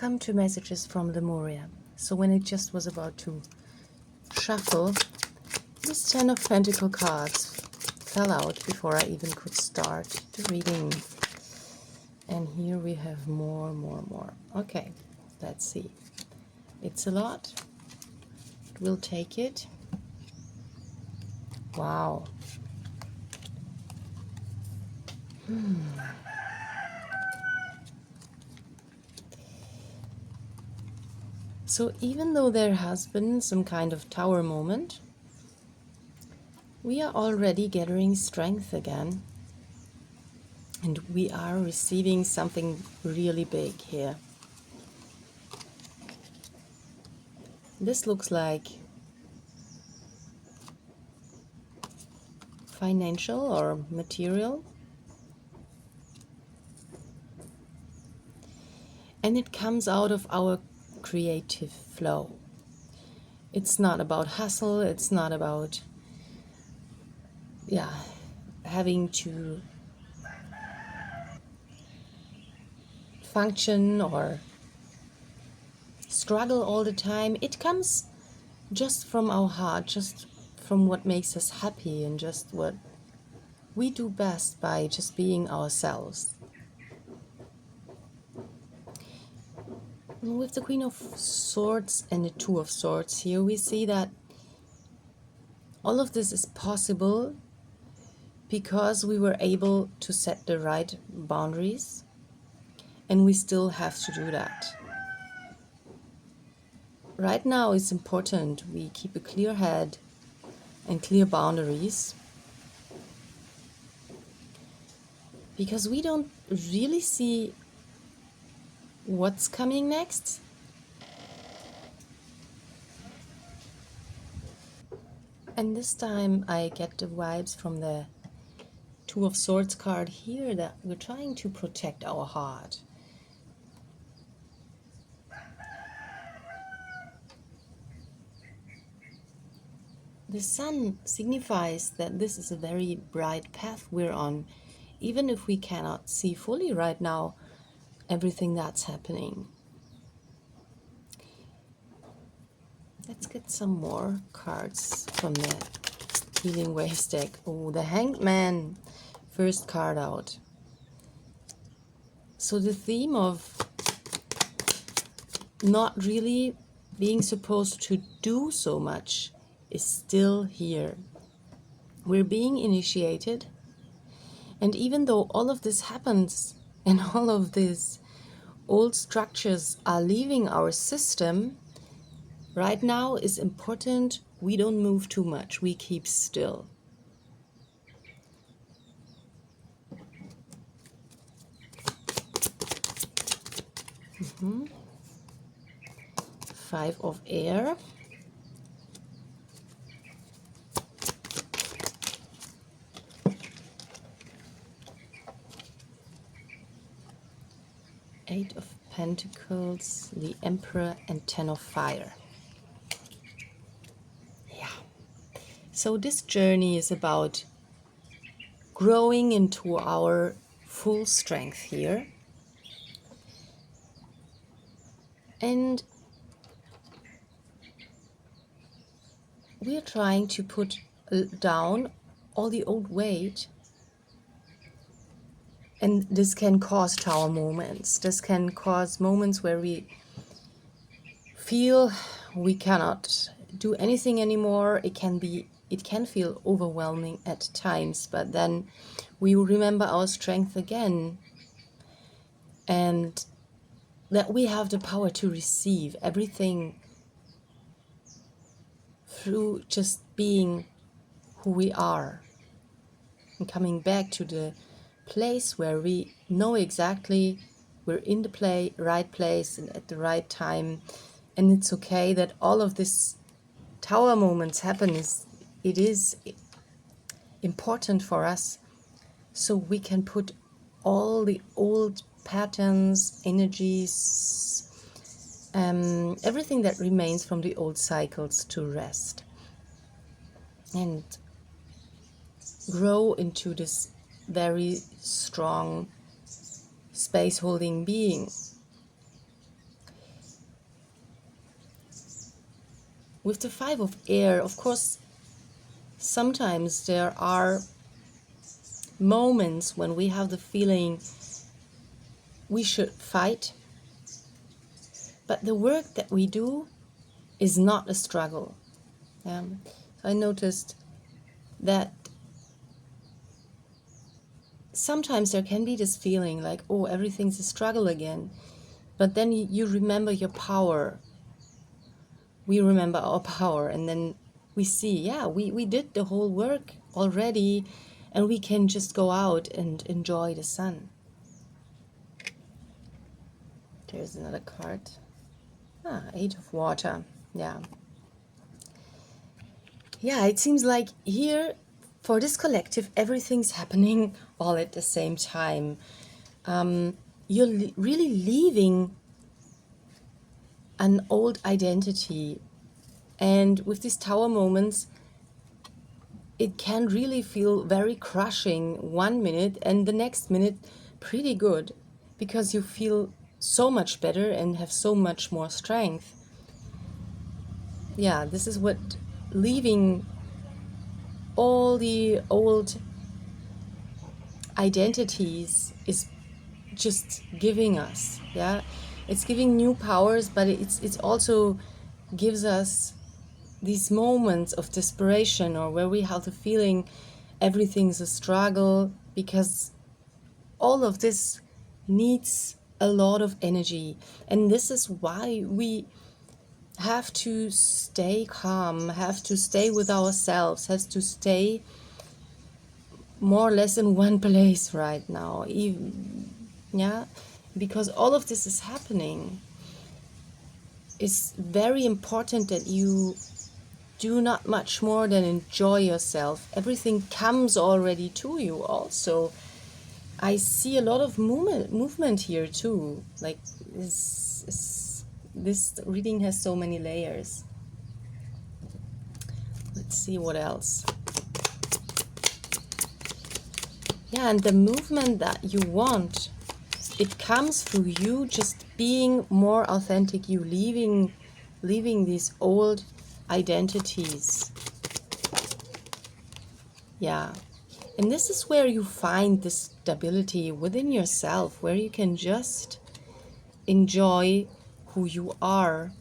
Welcome to Messages from Lemuria. So when it just was about to shuffle, this 10 of Pentacle cards fell out before I even could start the reading. And here we have more. Okay, let's see. It's a lot. We'll take it. Wow. So even though there has been some kind of tower moment, we are already gathering strength again. And we are receiving something really big here. This looks like financial or material. And it comes out of our creative flow. It's not about hustle, it's not about having to function or struggle all the time. It comes just from our heart, just from what makes us happy and just what we do best by just being ourselves. With the Queen of Swords and the Two of Swords here, we see that all of this is possible because we were able to set the right boundaries, and we still have to do that. Right now it's important we keep a clear head and clear boundaries, because we don't really see what's coming next. And this time I get the vibes from the Two of Swords card here that we're trying to protect our heart. The sun signifies that this is a very bright path we're on, even if we cannot see fully right now everything that's happening. Let's get some more cards from the Healing Waves deck. Oh, the Hanged Man, first card out. So the theme of not really being supposed to do so much is still here. We're being initiated, and even though all of this happens and all of these old structures are leaving our system, right now is important we don't move too much, we keep still. Five of Air. Eight of Pentacles, the Emperor, and 10 of Fire. Yeah. So this journey is about growing into our full strength here. And we're trying to put down all the old weight. And this can cause tower moments. This can cause moments where we feel we cannot do anything anymore. It can feel overwhelming at times, but then we remember our strength again, and that we have the power to receive everything through just being who we are, and coming back to the place where we know exactly we're in the right place and at the right time. And it's okay that all of this tower moments happen. It is important for us, so we can put all the old patterns, energies, everything that remains from the old cycles to rest and grow into this very strong space holding being. with the 5 of air, of course, sometimes there are moments when we have the feeling we should fight, but the work that we do is not a struggle. I noticed that sometimes there can be this feeling like, oh, everything's a struggle again. But then you remember your power. We remember our power, and then we see, yeah, we did the whole work already, and we can just go out and enjoy the sun. There's another card. Eight of Water. Yeah. Yeah, it seems like here, for this collective, everything's happening all at the same time. You're really leaving an old identity. And with these tower moments, it can really feel very crushing 1 minute, and the next minute pretty good, because you feel so much better and have so much more strength. Yeah, this is what leaving all the old identities is just giving us. Yeah, it's giving new powers, but it's also gives us these moments of desperation, or where we have the feeling everything's a struggle, because all of this needs a lot of energy. And this is why we have to stay calm, have to stay with ourselves, has to stay more or less in one place right now. Yeah, because all of this is happening. It's very important that you do not much more than enjoy yourself. Everything comes already to you also. I see a lot of movement here too. Like this reading has so many layers. Let's see what else. Yeah, and the movement that you want, it comes through you just being more authentic, you leaving these old identities. Yeah. And this is where you find this stability within yourself, where you can just enjoy who you are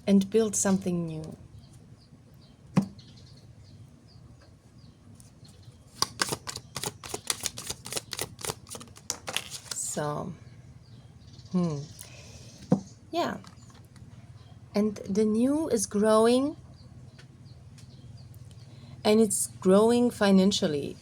and build something new. So, yeah. And the new is growing, and it's growing financially.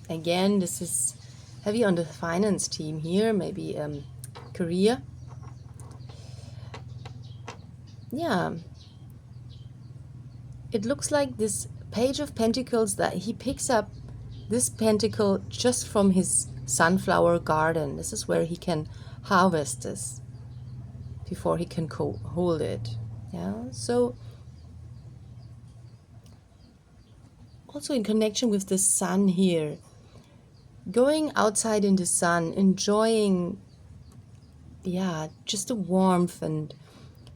Again, this is heavy on the finance team here, maybe career. Yeah. It looks like this Page of Pentacles, that he picks up this pentacle just from his sunflower garden. This is where he can harvest this before he can hold it. Yeah. So also in connection with the sun here, going outside in the sun, enjoying, yeah, just the warmth and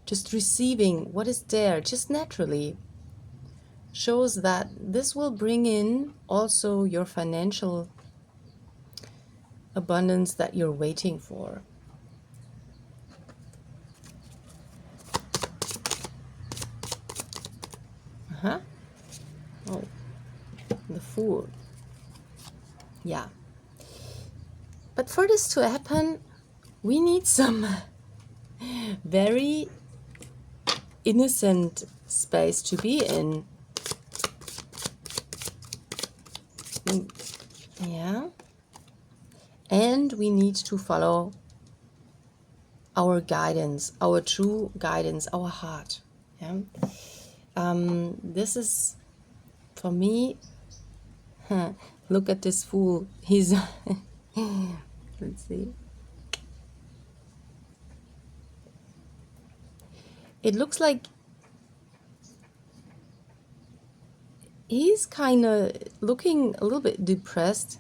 just receiving what is there just naturally, shows that this will bring in also your financial abundance that you're waiting for. Oh, the Fool. Yeah. But for this to happen, we need some very innocent space to be in. Yeah. And we need to follow our guidance, our true guidance, our heart. Yeah. This is, for me, look at this Fool. He's, let's see. It looks like he's kind of looking a little bit depressed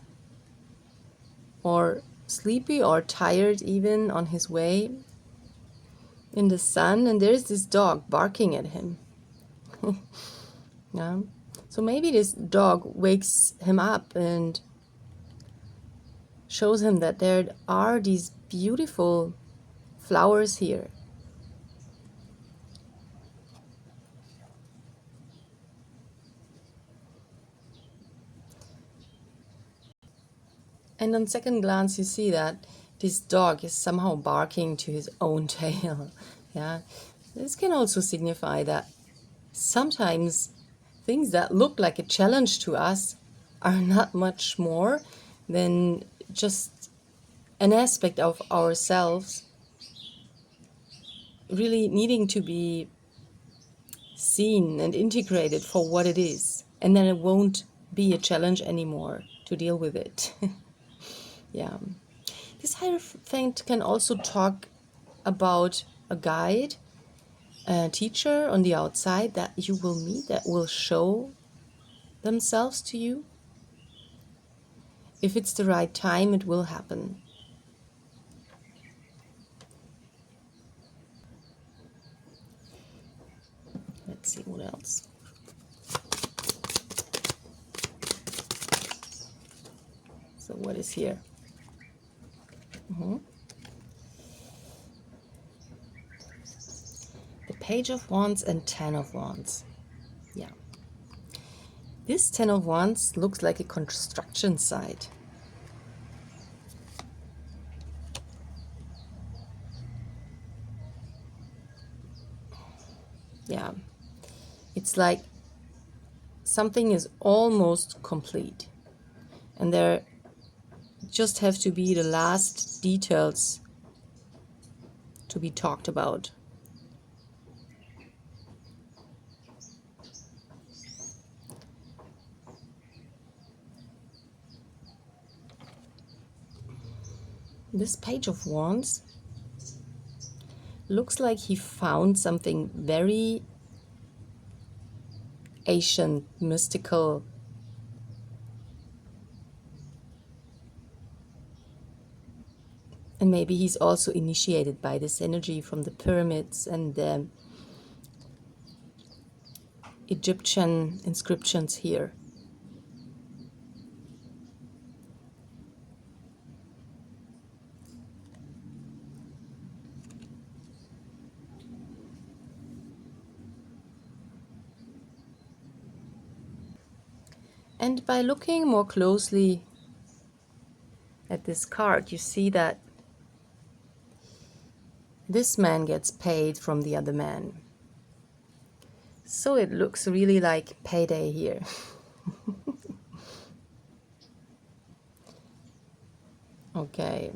or sleepy or tired, even on his way in the sun, and there's this dog barking at him. Yeah. So maybe this dog wakes him up and shows him that there are these beautiful flowers here. And on second glance, you see that this dog is somehow barking to his own tail. Yeah. This can also signify that sometimes things that look like a challenge to us are not much more than just an aspect of ourselves really needing to be seen and integrated for what it is. And then it won't be a challenge anymore to deal with it. Yeah. This Hierophant can also talk about a guide, a teacher on the outside that you will meet that will show themselves to you. If it's the right time, it will happen. Let's see what else. So what is here? The Page of Wands and Ten of Wands. Yeah. This Ten of Wands looks like a construction site. Yeah. It's like something is almost complete. And there just have to be the last details to be talked about. This Page of Wands looks like he found something very ancient, mystical. And maybe he's also initiated by this energy from the pyramids and the Egyptian inscriptions here. And by looking more closely at this card, you see that this man gets paid from the other man. So it looks really like payday here. Okay.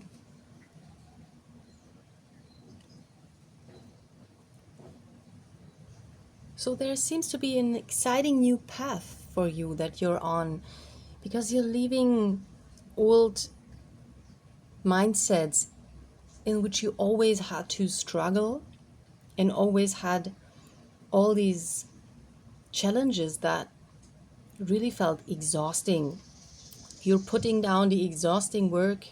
So there seems to be an exciting new path for you that you're on, because you're leaving old mindsets in which you always had to struggle and always had all these challenges that really felt exhausting. You're putting down the exhausting work,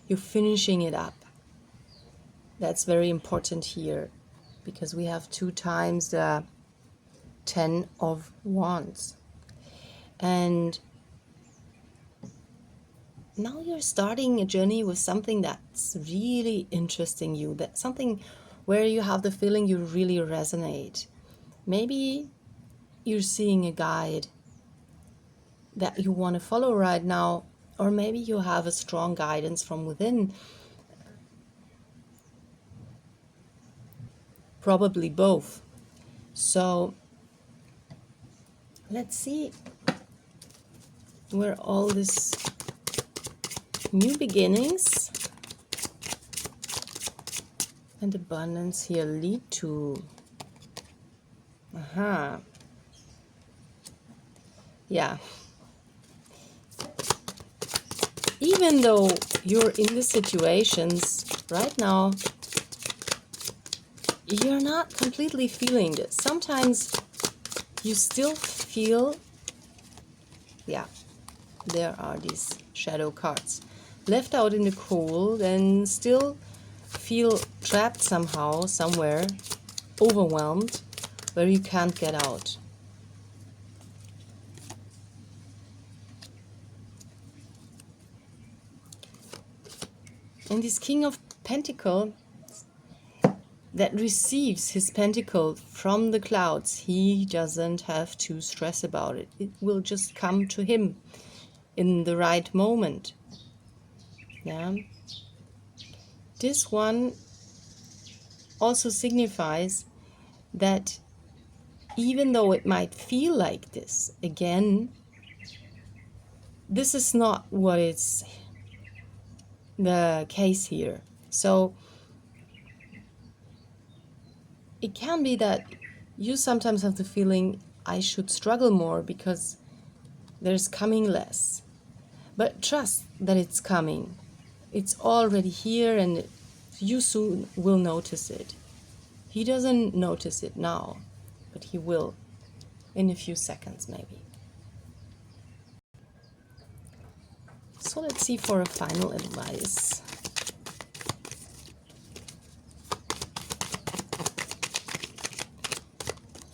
you're finishing it up. That's very important here, because we have 2 times the Ten of Wands. And now you're starting a journey with something that's really interesting you, that's something where you have the feeling you really resonate. Maybe you're seeing a guide that you want to follow right now, or maybe you have a strong guidance from within. Probably both. So let's see where all this new beginnings and abundance here lead to. Yeah. Even though you're in the situations right now, you're not completely feeling this. Sometimes you still feel, yeah, there are these shadow cards, left out in the cold and still feel trapped somehow, somewhere, overwhelmed, where you can't get out. And this King of Pentacle that receives his pentacle from the clouds, he doesn't have to stress about it. It will just come to him in the right moment. Yeah. This one also signifies that even though it might feel like this, again, this is not what is the case here. So it can be that you sometimes have the feeling, I should struggle more because there's coming less. But trust that it's coming. It's already here and you soon will notice it. He doesn't notice it now, but he will in a few seconds maybe. So let's see for a final advice.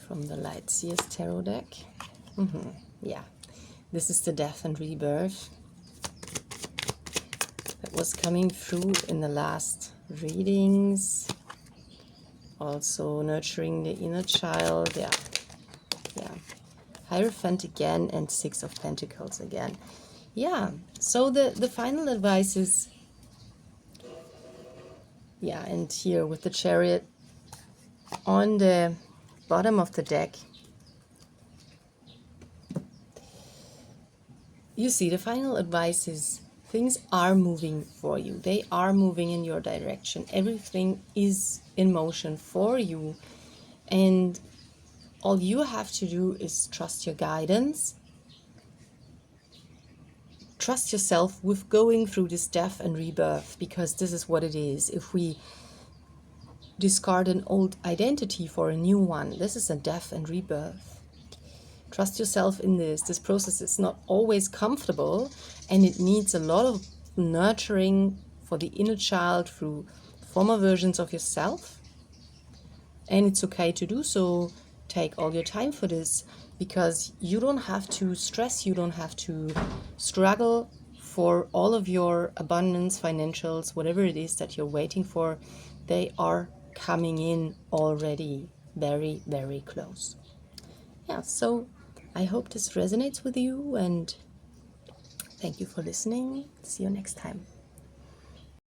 From the Light Seers Tarot deck. Yeah, this is the death and rebirth that was coming through in the last readings. Also nurturing the inner child. Yeah. Hierophant again and Six of Pentacles again. Yeah, so the final advice is, yeah, and here with the Chariot on the bottom of the deck, you see the final advice is things are moving for you. They are moving in your direction. Everything is in motion for you. And all you have to do is trust your guidance. Trust yourself with going through this death and rebirth, because this is what it is. If we discard an old identity for a new one, this is a death and rebirth. Trust yourself in this. This process is not always comfortable, and it needs a lot of nurturing for the inner child through former versions of yourself. And it's okay to do so. Take all your time for this, because you don't have to stress, you don't have to struggle for all of your abundance, financials, whatever it is that you're waiting for. They are coming in already, very, very close. Yeah, so I hope this resonates with you, and thank you for listening. See you next time.